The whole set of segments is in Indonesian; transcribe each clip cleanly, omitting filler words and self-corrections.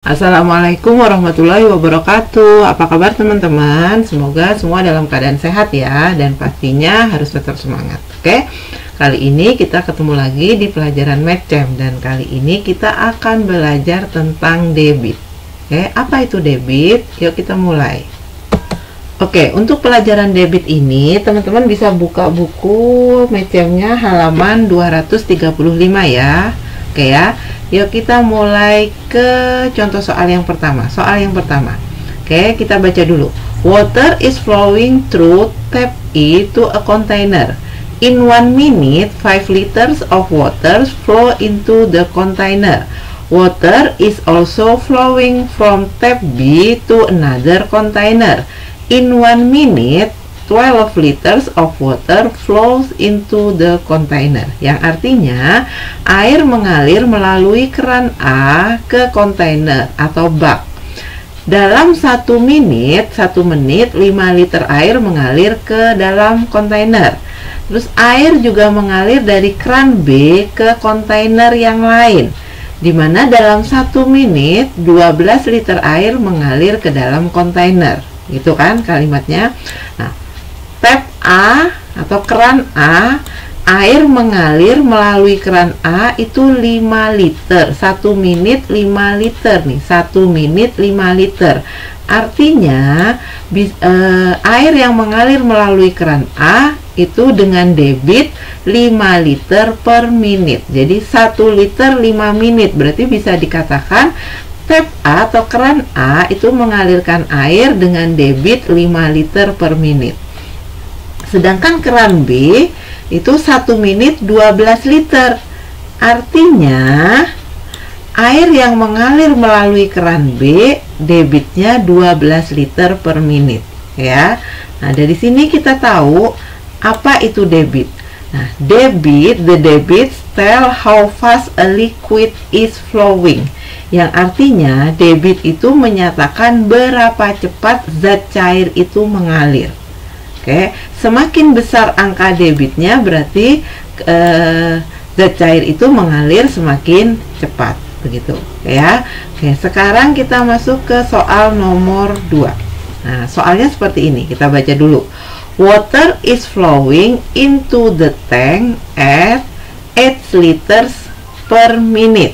Assalamualaikum warahmatullahi wabarakatuh. Apa kabar teman-teman? Semoga semua dalam keadaan sehat ya, dan pastinya harus tetap semangat. Oke, kali ini kita ketemu lagi di pelajaran Mathcamp, dan kali ini kita akan belajar tentang debit. Oke, apa itu debit? Yuk kita mulai. Oke, untuk pelajaran debit ini teman-teman bisa buka buku Mathcampnya halaman 235 ya. Oke ya, yuk kita mulai ke contoh soal yang pertama. Oke, kita baca dulu. Water is flowing through tap E to a container. In 1 minute, 5 liters of water flow into the container. Water is also flowing from tap B to another container. In 1 minute, 12 liters of water flows into the container, yang artinya air mengalir melalui keran A ke kontainer atau bak. Dalam 1 menit 5 liter air mengalir ke dalam kontainer. Terus air juga mengalir dari keran B ke kontainer yang lain, dimana dalam 1 menit 12 liter air mengalir ke dalam kontainer. Gitu kan kalimatnya. Nah, tap A atau keran A, air mengalir melalui keran A itu 5 liter. 1 menit 5 liter nih, 1 menit 5 liter. Artinya air yang mengalir melalui keran A itu dengan debit 5 liter per menit. Jadi 1 liter 5 menit, berarti bisa dikatakan tap A atau keran A itu mengalirkan air dengan debit 5 liter per menit. Sedangkan keran B itu 1 menit 12 liter. Artinya air yang mengalir melalui keran B debitnya 12 liter per menit ya. Nah, dari sini kita tahu apa itu debit. Nah, the debit tell how fast a liquid is flowing. Yang artinya debit itu menyatakan berapa cepat zat cair itu mengalir. Oke, semakin besar angka debitnya berarti zat cair itu mengalir semakin cepat, begitu ya. Oke, sekarang kita masuk ke soal nomor 2. Nah, soalnya seperti ini, kita baca dulu. Water is flowing into the tank at 8 liters per minute.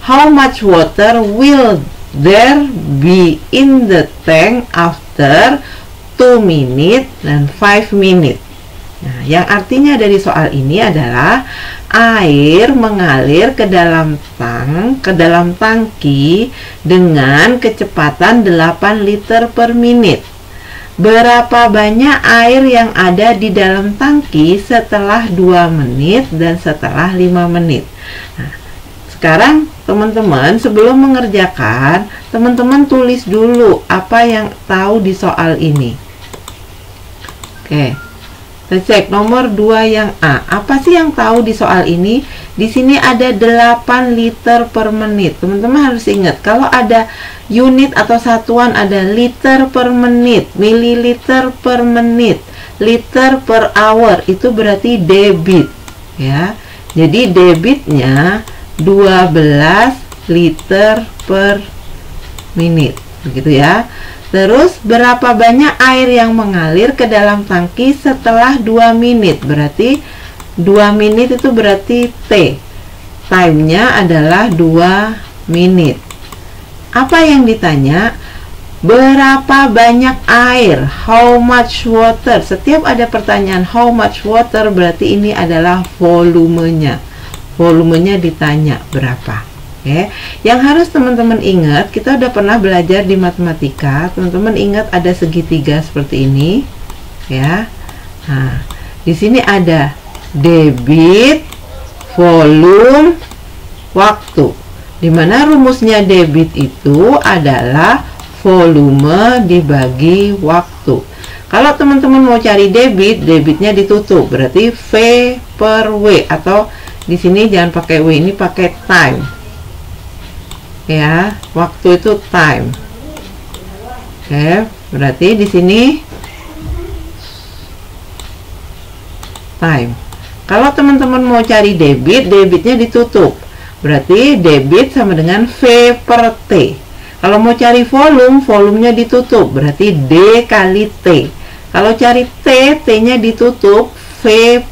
How much water will there be in the tank after 2 menit dan 5 menit. Nah, yang artinya dari soal ini adalah air mengalir ke dalam tangki dengan kecepatan 8 liter per menit. Berapa banyak air yang ada di dalam tangki setelah 2 menit dan setelah 5 menit? Nah, sekarang teman-teman sebelum mengerjakan, teman-teman tulis dulu apa yang tahu di soal ini. Oke, kita cek nomor 2 yang A. Apa sih yang tahu di soal ini? Di sini ada 8 liter per menit. Teman-teman harus ingat, kalau ada unit atau satuan ada liter per menit, mililiter per menit, liter per hour, itu berarti debit ya. Jadi debitnya 12 liter per menit, begitu ya. Terus berapa banyak air yang mengalir ke dalam tangki setelah 2 menit? Berarti 2 menit itu berarti T. Time-nya adalah 2 menit. Apa yang ditanya? Berapa banyak air? How much water? Setiap ada pertanyaan how much water berarti ini adalah volumenya. Volumenya ditanya berapa. Oke, yang harus teman-teman ingat, kita udah pernah belajar di matematika. Teman-teman ingat ada segitiga seperti ini, ya. Nah, di sini ada debit, volume, waktu. Dimana rumusnya debit itu adalah volume dibagi waktu. Kalau teman-teman mau cari debit, debitnya ditutup, berarti V per W, atau di sini jangan pakai W, ini pakai time. Ya, waktu itu time. Oke, berarti di sini time. Kalau teman-teman mau cari debit, debitnya ditutup. Berarti debit sama dengan V per T. Kalau mau cari volume, volumenya ditutup, berarti D kali T. Kalau cari T, T-nya ditutup, V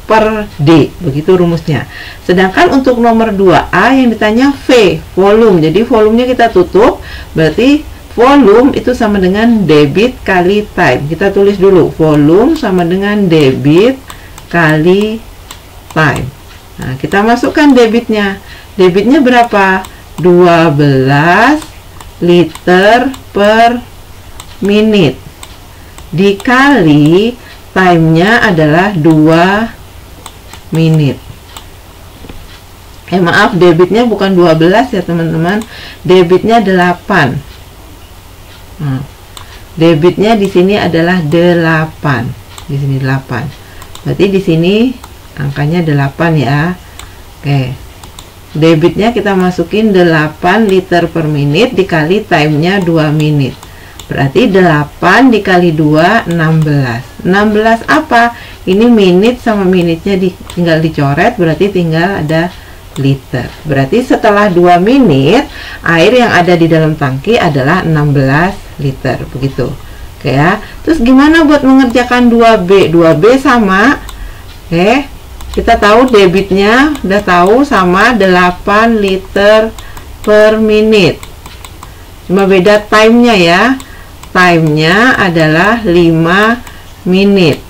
per D. Begitu rumusnya. Sedangkan untuk nomor 2A yang ditanya V, volume. Jadi volumenya kita tutup, berarti volume itu sama dengan debit kali time. Kita tulis dulu, volume sama dengan debit kali time. Nah, kita masukkan debitnya. Debitnya berapa? 12 liter per menit. Dikali time-nya adalah 2 menit. Maaf, debitnya bukan 12 ya teman-teman. Debitnya 8. Nah, debitnya di sini adalah 8. Di sini 8. Berarti di sini angkanya 8 ya. Oke. Debitnya kita masukin 8 liter per menit dikali time-nya 2 menit. Berarti 8 dikali 2, 16. 16 apa? Ini menit sama menitnya tinggal dicoret, berarti tinggal ada liter. Berarti setelah 2 menit, air yang ada di dalam tangki adalah 16 liter. Begitu. Oke ya. Terus gimana buat mengerjakan 2B? 2B sama, kita tahu debitnya udah tahu sama 8 liter per menit. Cuma beda time-nya ya. Time-nya adalah 5 menit.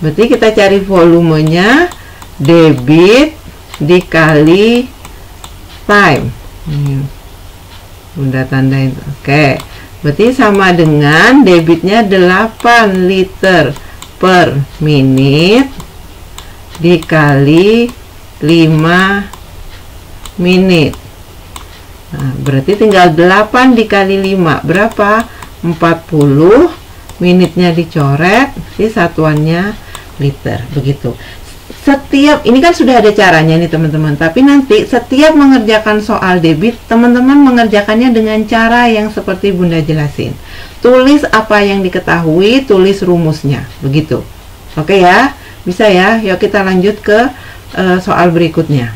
Berarti kita cari volumenya debit dikali time. Udah tandain. Oke. Berarti sama dengan debitnya 8 liter per menit dikali 5 menit. Nah, berarti tinggal 8 dikali 5 berapa? 40. Menitnya dicoret, jadi satuannya liter. Begitu. Setiap ini kan sudah ada caranya nih teman-teman, tapi nanti setiap mengerjakan soal debit, teman-teman mengerjakannya dengan cara yang seperti Bunda jelasin. Tulis apa yang diketahui, tulis rumusnya. Begitu. Oke ya? Bisa ya? Yuk kita lanjut ke soal berikutnya.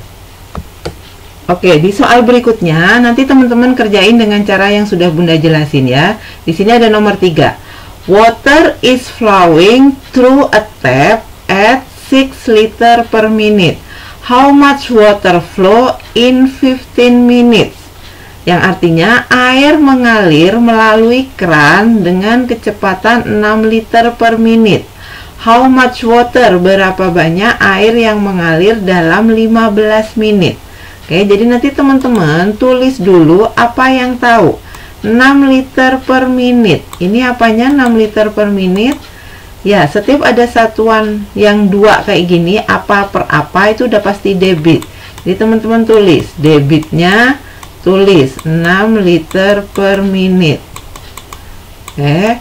Oke, di soal berikutnya nanti teman-teman kerjain dengan cara yang sudah Bunda jelasin ya. Di sini ada nomor 3. Water is flowing through a tap at 6 liter per minute. How much water flow in 15 minutes? Yang artinya air mengalir melalui keran dengan kecepatan 6 liter per menit. How much water? Berapa banyak air yang mengalir dalam 15 menit? Oke, jadi nanti teman-teman tulis dulu apa yang tahu. 6 liter per menit. Ini apanya 6 liter per menit? Ya, setiap ada satuan yang 2 kayak gini, apa per apa itu udah pasti debit. Jadi teman-teman tulis, debitnya tulis 6 liter per menit. Oke,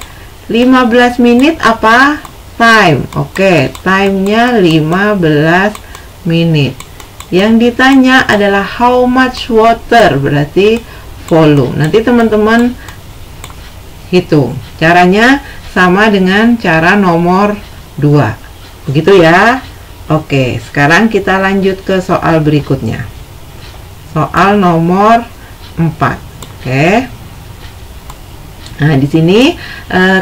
15 menit apa? Time. Oke, time-nya 15 menit. Yang ditanya adalah how much water, berarti volume. Nanti teman-teman hitung. Caranya sama dengan cara nomor 2. Begitu ya. Oke, sekarang kita lanjut ke soal berikutnya. Soal nomor 4. Oke. Nah, di sini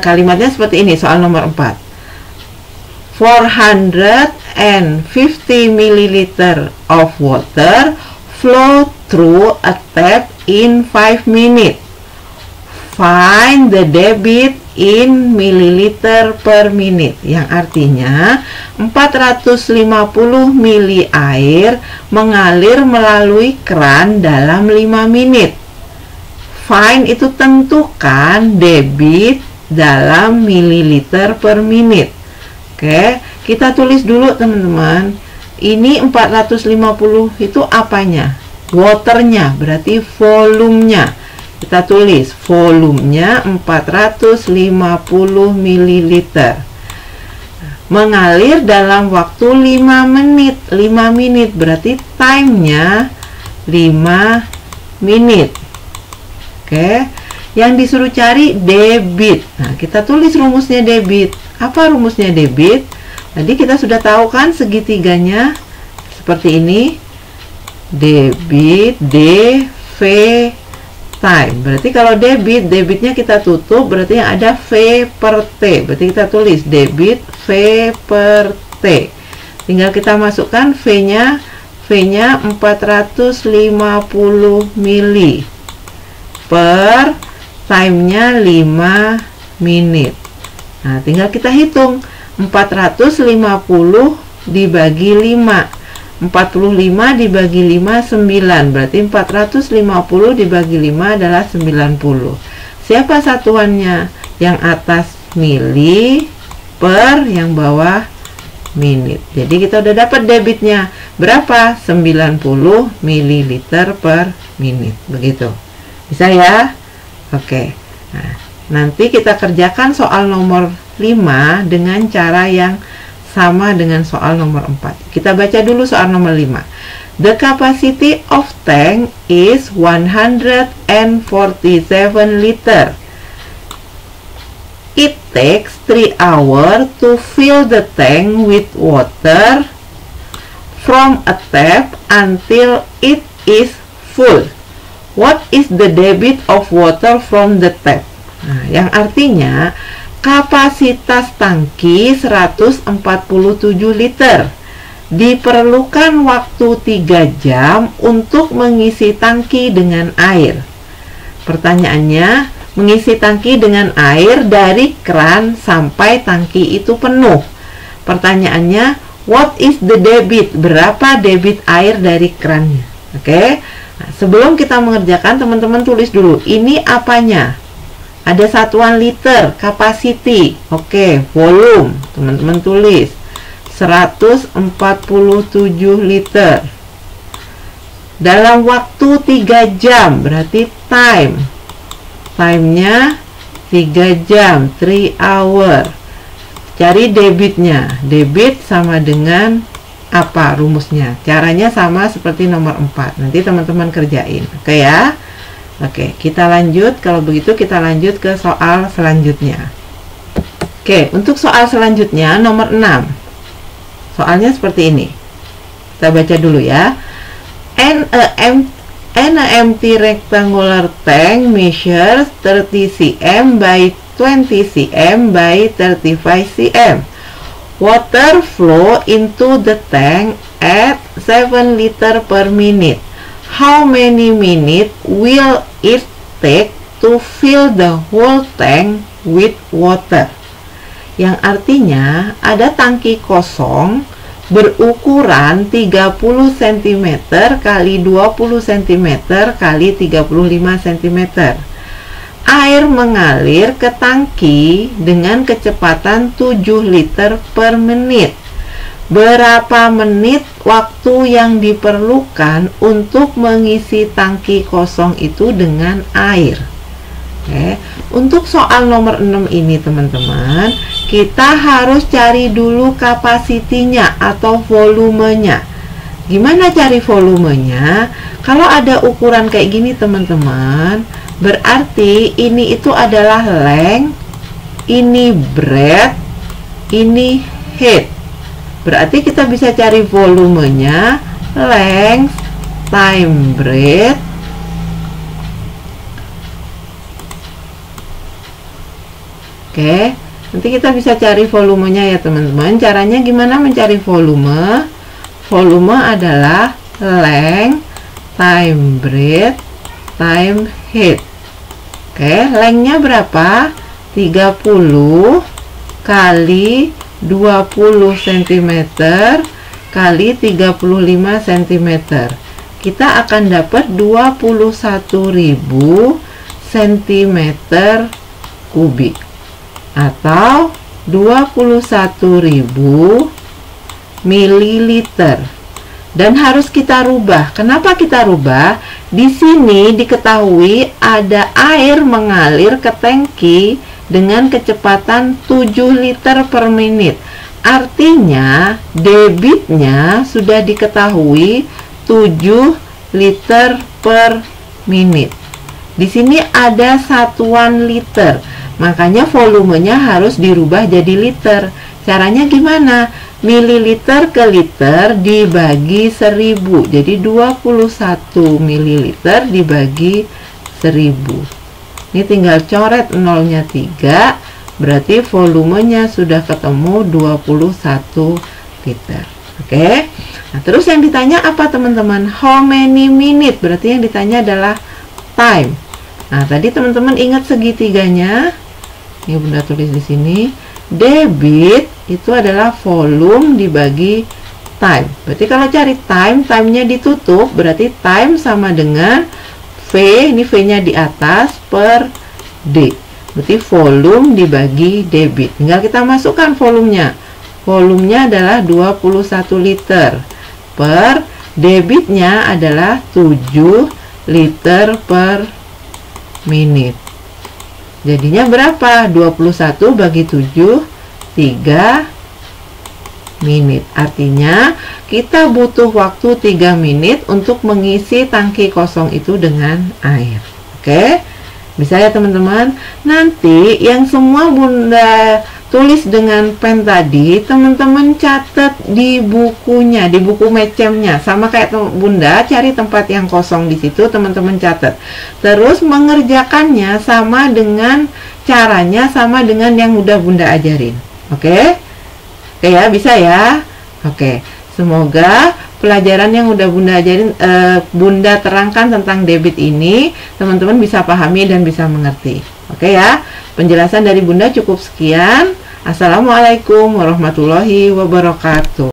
kalimatnya seperti ini, soal nomor 4. 450 ml of water flow through a tap in 5 minutes. Find the debit in milliliter per minute. Yang artinya 450 mili air mengalir melalui keran dalam 5 menit. Find itu tentukan debit dalam mililiter per menit. Oke, kita tulis dulu teman-teman. Ini 450 itu apanya? Waternya, berarti volumenya. Kita tulis volumenya 450 ml. Mengalir dalam waktu 5 menit. 5 menit berarti time-nya 5 menit. Oke, yang disuruh cari debit. Nah, kita tulis rumusnya debit. Apa rumusnya debit? Tadi kita sudah tahu kan segitiganya seperti ini. debit, DV time. Berarti kalau debitnya kita tutup, berarti yang ada V per T. Berarti kita tulis debit V per T. Tinggal kita masukkan V-nya 450 mili per time-nya 5 menit. Nah, tinggal kita hitung 450 dibagi 5. 45 dibagi 5 9. Berarti 450 dibagi 5 adalah 90. Siapa satuannya? Yang atas mili per yang bawah menit. Jadi kita udah dapat debitnya berapa? 90 ml per menit. Begitu. Bisa ya? Oke. Nah, nanti kita kerjakan soal nomor 5 dengan cara yang sama dengan soal nomor 4. Kita baca dulu soal nomor 5. The capacity of tank is 147 liter. It takes 3 hours to fill the tank with water from a tap until it is full. What is the debit of water from the tap? Nah, yang artinya kapasitas tangki 147 liter. Diperlukan waktu 3 jam untuk mengisi tangki dengan air. Pertanyaannya, mengisi tangki dengan air dari keran sampai tangki itu penuh. Pertanyaannya, what is the debit? Berapa debit air dari kerannya? Oke. Nah, sebelum kita mengerjakan, teman-teman tulis dulu. Ini apanya? Ada satuan liter, capacity. Oke, volume. Teman-teman tulis 147 liter. Dalam waktu 3 jam, berarti time. Time-nya 3 jam, 3 hour. Cari debitnya. Debit sama dengan apa rumusnya? Caranya sama seperti nomor 4. Nanti teman-teman kerjain. Oke ya? Oke, kita lanjut. Kalau begitu kita lanjut ke soal selanjutnya. Oke, untuk soal selanjutnya nomor 6. Soalnya seperti ini. Kita baca dulu ya. An empty rectangular tank measures 30 cm by 20 cm by 35 cm. Water flow into the tank at 7 liter per minute. How many minutes will it take to fill the whole tank with water? Yang artinya ada tangki kosong berukuran 30 cm kali 20 cm kali 35 cm. Air mengalir ke tangki dengan kecepatan 7 liter per menit. Berapa menit waktu yang diperlukan untuk mengisi tangki kosong itu dengan air? Oke. Untuk soal nomor 6 ini teman-teman, kita harus cari dulu kapasitinya atau volumenya. Gimana cari volumenya? Kalau ada ukuran kayak gini teman-teman, berarti ini itu adalah length, ini breadth, ini height. Berarti kita bisa cari volumenya length time breadth Oke, nanti kita bisa cari volumenya ya teman-teman. Caranya gimana mencari volume? Volume adalah length time breadth time height. Oke, lengthnya berapa? 30 kali 20 cm kali 35 cm. Kita akan dapat 21.000 cm kubik atau 21.000 mililiter. Dan harus kita rubah. Kenapa kita rubah? Di sini diketahui ada air mengalir ke tangki dengan kecepatan 7 liter per menit. Artinya debitnya sudah diketahui 7 liter per menit. Di sini ada satuan liter, makanya volumenya harus dirubah jadi liter. Caranya gimana? Mililiter ke liter dibagi 1000. Jadi 21 mililiter dibagi 1000. Ini tinggal coret nolnya 3, berarti volumenya sudah ketemu 21 liter. Oke. Nah, terus yang ditanya apa teman-teman? How many minute? Berarti yang ditanya adalah time. Nah, tadi teman-teman ingat segitiganya. Ini Bunda tulis di sini. Debit itu adalah volume dibagi time. Berarti kalau cari time, time-nya ditutup, berarti time sama dengan V, ini V-nya di atas, per D. Berarti volume dibagi debit. Tinggal kita masukkan volumenya. Volumenya adalah 21 liter. Per debitnya adalah 7 liter per menit. Jadinya berapa? 21 bagi 7, 3 menit. Artinya kita butuh waktu 3 menit untuk mengisi tangki kosong itu dengan air. Oke? Bisa ya teman-teman? Nanti yang semua Bunda tulis dengan pen tadi, teman-teman catat di bukunya, di buku mecemnya. Sama kayak Bunda, cari tempat yang kosong di situ, teman-teman catat. Terus mengerjakannya sama dengan caranya, sama dengan yang udah Bunda ajarin. Oke? Oke ya, bisa ya? Oke. Semoga pelajaran yang udah Bunda ajarin, Bunda terangkan tentang debit ini, teman-teman bisa pahami dan bisa mengerti. Oke ya? Penjelasan dari Bunda cukup sekian. Assalamualaikum warahmatullahi wabarakatuh.